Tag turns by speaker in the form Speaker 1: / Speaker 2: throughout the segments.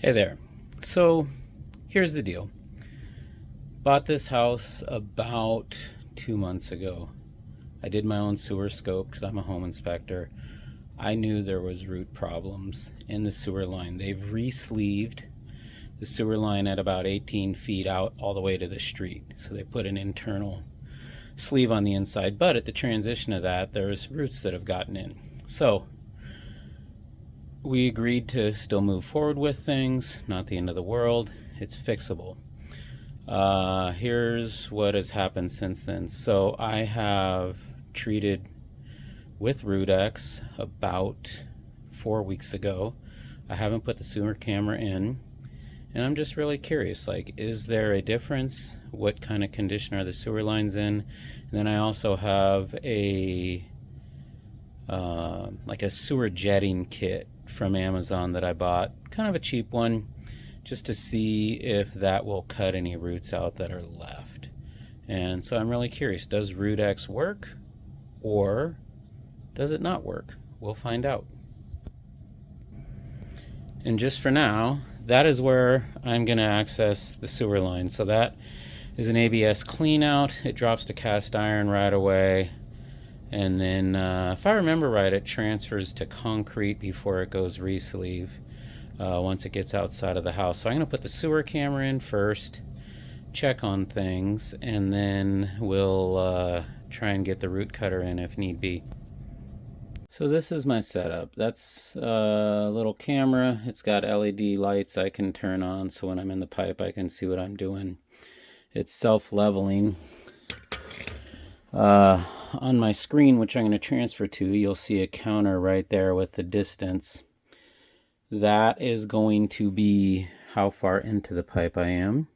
Speaker 1: Hey there. So here's the deal. Bought this house about 2 months ago. I did my own sewer scope because I'm a home inspector. I knew there was root problems in the sewer line. They've re-sleeved the sewer line at about 18 feet out all the way to the street. So they put an internal sleeve on the inside, but at the transition of that, there's roots that have gotten in. So we agreed to still move forward with things, not the end of the world. It's fixable. Here's what has happened since then. So I have treated with Root-X about 4 weeks ago. I haven't put the sewer camera in, and I'm just really curious, like, is there a difference? What kind of condition are the sewer lines in? And then I also have a like a sewer jetting kit from Amazon that I bought, kind of a cheap one, just to see if that will cut any roots out that are left. And so I'm really curious, does Root-X work or does it not work? We'll find out. And just for now, that is where I'm going to access the sewer line. So that is an ABS clean out. It drops to cast iron right away. And then, if I remember right, it transfers to concrete before it goes re-sleeve once it gets outside of the house. So I'm going to put the sewer camera in first, check on things, and then we'll try and get the root cutter in if need be. So this is my setup. That's a little camera. It's got LED lights I can turn on, so when I'm in the pipe I can see what I'm doing. It's self-leveling. On my screen, which I'm going to transfer to, you'll see a counter right there with the distance. That is going to be how far into the pipe I am.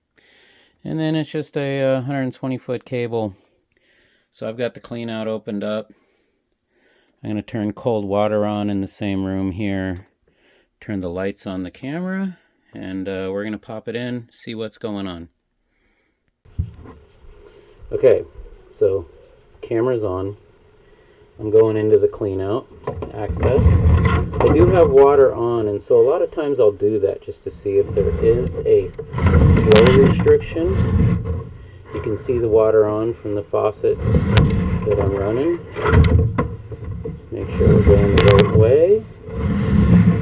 Speaker 1: And then it's just a 120-foot cable. So I've got the clean out opened up. I'm going to turn cold water on in the same room here. Turn the lights on the camera, and we're going to pop it in, see what's going on. Okay, so camera's on. I'm going into the clean out access. I do have water on, and so a lot of times I'll do that just to see if there is a flow restriction. You can see the water on from the faucet that I'm running. Make sure we're going the right way.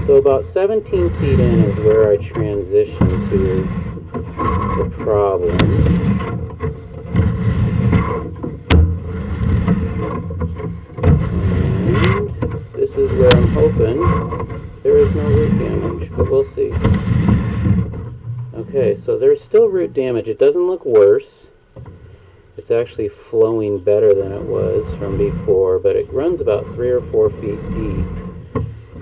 Speaker 1: So about 17 feet in is where I transition to the problem. This is where I'm hoping there is no root damage, but we'll see. Okay, so there's still root damage. It doesn't look worse. It's actually flowing better than it was from before, but it runs about 3 or 4 feet deep.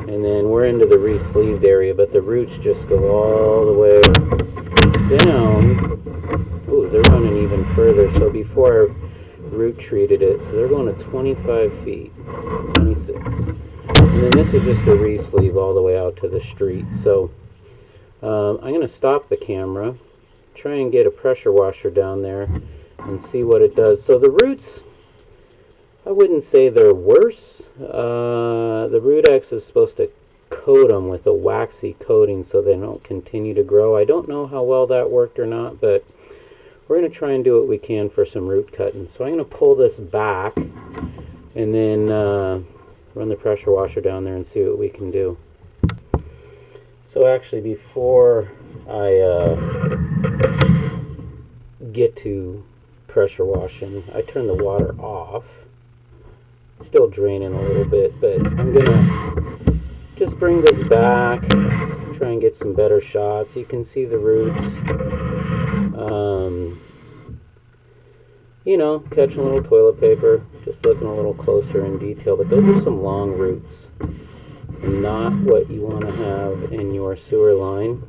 Speaker 1: And then we're into the re-sleeved area, but the roots just go all the way down. Ooh, they're running even further. So before I root treated it, so they're going to 25 feet, 26. And then this is just a re-sleeve all the way out to the street. So I'm going to stop the camera, try and get a pressure washer down there and see what it does. So the roots, I wouldn't say they're worse. The Root-X is supposed to coat them with a waxy coating so they don't continue to grow. I don't know how well that worked or not, but we're going to try and do what we can for some root cutting. So I'm going to pull this back and then run the pressure washer down there and see what we can do. So actually, before I get to pressure washing, I turn the water off. Still draining a little bit, but I'm gonna just bring this back, try and get some better shots. You can see the roots, you know, catching a little toilet paper, just looking a little closer in detail, but those are some long roots, not what you want to have in your sewer line.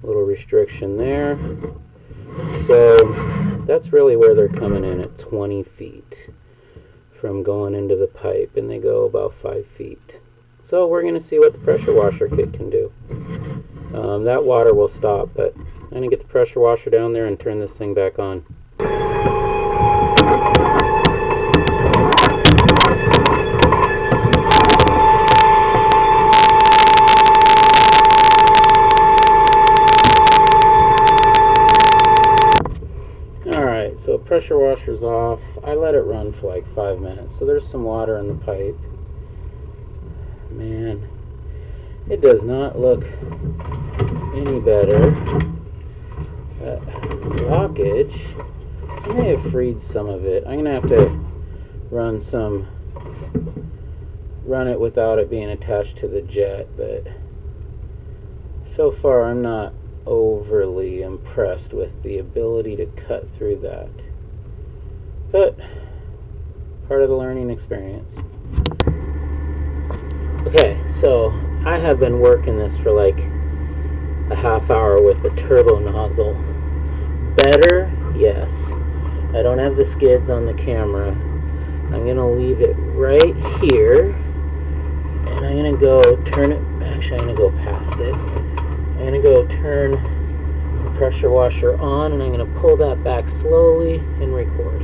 Speaker 1: A little restriction there. So that's really where they're coming in, at 20 feet from going into the pipe, and they go about 5 feet. So we're going to see what the pressure washer kit can do. That water will stop, but I'm going to get the pressure washer down there and turn this thing back on. pressure's off. I let it run for like 5 minutes, so there's some water in the pipe. Man, it does not look any better. Blockage, I may have freed some of it. I'm gonna have to run it without it being attached to the jet, but so far I'm not overly impressed with the ability to cut through that. But part of the learning experience. Okay, so I have been working this for like a half hour with the turbo nozzle. Better? Yes. I don't have the skids on the camera. I'm going to leave it right here, and I'm going to go turn it, actually I'm going to go past it. I'm going to go turn the pressure washer on, and I'm going to pull that back slowly and record.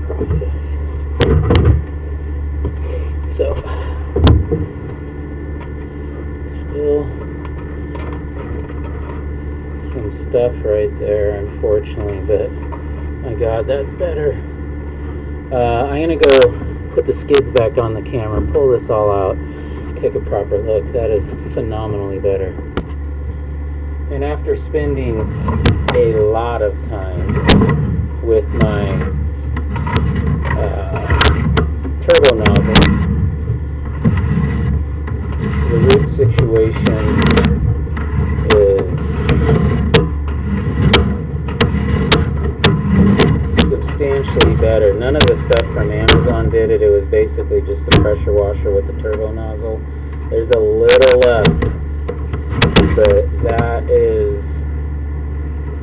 Speaker 1: process. So, still some stuff right there, unfortunately, but my God, that's better. I'm going to go put the skids back on the camera, pull this all out, take a proper look. That is phenomenally better. And after spending a lot of time with my turbo nozzle, the root situation is substantially better. None of the stuff from Amazon did it. It was basically just a pressure washer with the turbo nozzle. There's a little left, but that is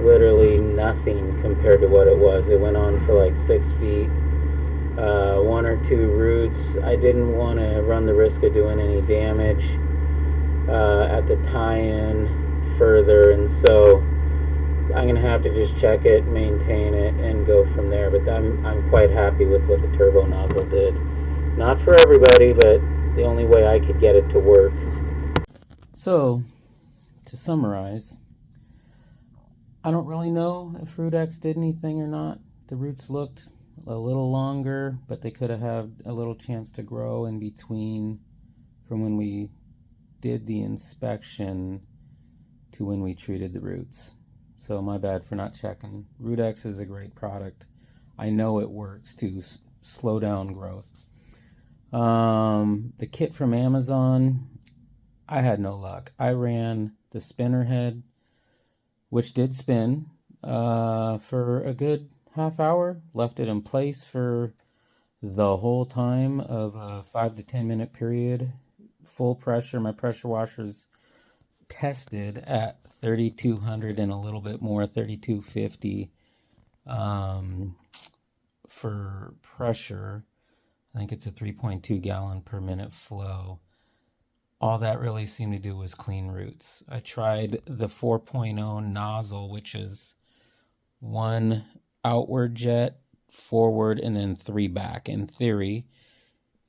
Speaker 1: literally nothing compared to what it was. It went on for like 6 feet, 1 or 2 roots. I didn't want to run the risk of doing any damage at the tie-in further, and so I'm going to have to just check it, maintain it, and go from there. But I'm quite happy with what the turbo nozzle did. Not for everybody, but the only way I could get it to work. So, to summarize, I don't really know if Root-X did anything or not. The roots looked a little longer, but they could have had a little chance to grow in between from when we did the inspection to when we treated the roots. So my bad for not checking. Root-X is a great product. I know it works to slow down growth. The kit from Amazon, I had no luck. I ran the spinner head, which did spin for a good half hour, left it in place for the whole time of a 5 to 10 minute period, full pressure. My pressure washers tested at 3,200 and a little bit more, 3,250 for pressure. I think it's a 3.2 gallon per minute flow. All that really seemed to do was clean roots. I tried the 4.0 nozzle, which is 1 outward jet, forward, and then 3 back. In theory,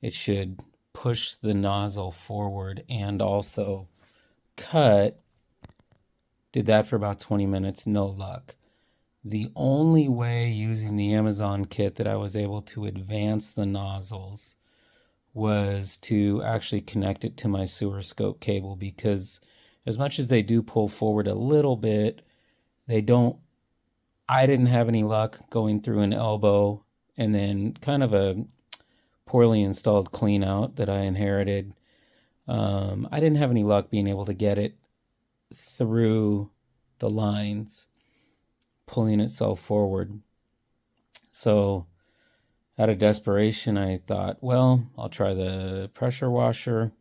Speaker 1: it should push the nozzle forward and also cut. Did that for about 20 minutes, no luck. The only way using the Amazon kit that I was able to advance the nozzles was to actually connect it to my sewer scope cable, because as much as they do pull forward a little bit, they don't. I didn't have any luck going through an elbow and then kind of a poorly installed clean out that I inherited. I didn't have any luck being able to get it through the lines, pulling itself forward. So out of desperation, I thought, well, I'll try the pressure washer,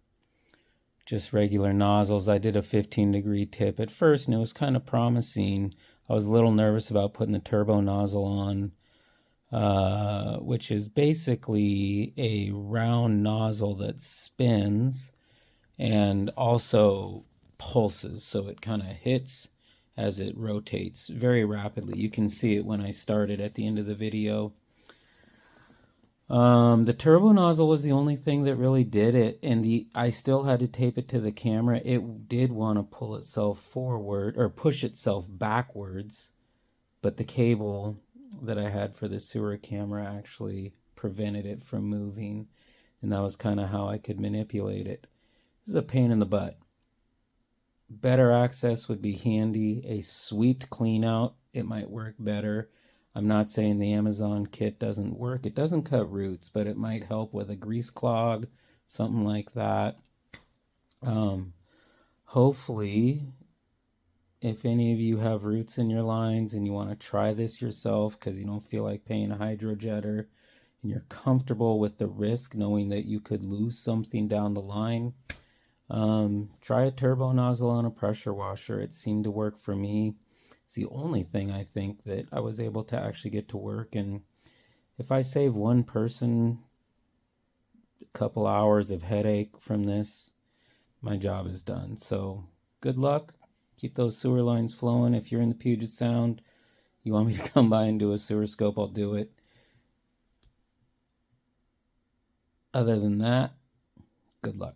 Speaker 1: just regular nozzles. I did a 15-degree tip at first, and it was kind of promising. I was a little nervous about putting the turbo nozzle on, which is basically a round nozzle that spins and also pulses, so it kind of hits as it rotates very rapidly. You can see it when I started at the end of the video. The turbo nozzle was the only thing that really did it, and I still had to tape it to the camera. It did want to pull itself forward or push itself backwards, but the cable that I had for the sewer camera actually prevented it from moving, and that was kind of how I could manipulate it. This is a pain in the butt. Better access would be handy. A sweeped clean out, it might work better. I'm not saying the Amazon kit doesn't work. It doesn't cut roots, but it might help with a grease clog, something like that. Hopefully, if any of you have roots in your lines and you want to try this yourself because you don't feel like paying a hydrojetter and you're comfortable with the risk knowing that you could lose something down the line, try a turbo nozzle on a pressure washer. It seemed to work for me. It's the only thing I think that I was able to actually get to work, and if I save one person a couple hours of headache from this, my job is done. So good luck. Keep those sewer lines flowing. If you're in the Puget Sound, you want me to come by and do a sewer scope, I'll do it.
Speaker 2: Other than that, good luck.